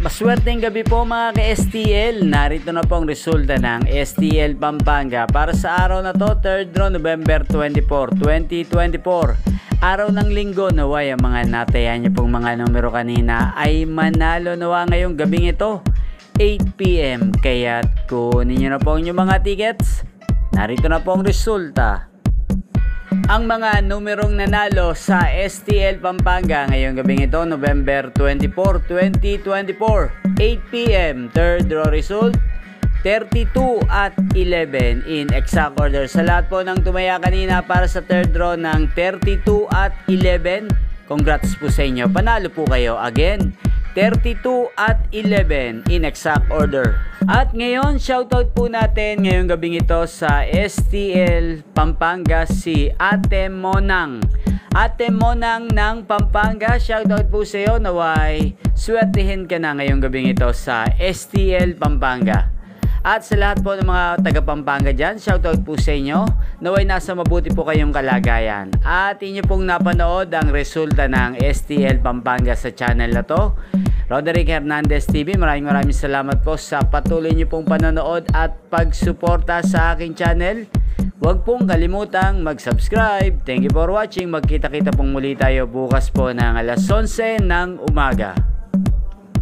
Maswerteng gabi po mga ka-STL. Narito na po ang resulta ng STL Pampanga para sa araw na to, 3rd draw, November 24, 2024. Araw ng linggo. Naway ang mga natayan niyo pong mga numero kanina ay manalo nawa ngayong gabing ito, 8 PM. Kaya't kunin niyo na po ang inyong mga tickets. Narito na po ang resulta. Ang mga numerong nanalo sa STL Pampanga ngayong gabing ito, November 24, 2024, 8 PM, 3rd draw result, 32 at 11 in exact order. Sa lahat po ng tumaya kanina para sa 3rd draw ng 32 at 11, congrats po sa inyo. Panalo po kayo again. 32 at 11 in exact order. At ngayon, shoutout po natin ngayong gabing ito sa STL Pampanga si Ate Monang. Ate Monang ng Pampanga, shoutout po sa iyo. Naway, swertihin ka na ngayong gabing ito sa STL Pampanga. At sa lahat po ng mga taga Pampanga dyan, shoutout po sa inyo. Naway nasa mabuti po kayong kalagayan. At inyo pong napanood ang resulta ng STL Pampanga sa channel na to, Roderick Hernandez TV. Maraming salamat po sa patuloy nyo pong panonood at pagsuporta sa aking channel. Huwag pong kalimutang mag-subscribe. Thank you for watching. Magkita-kita pong muli tayo bukas po ng alas 11 ng umaga.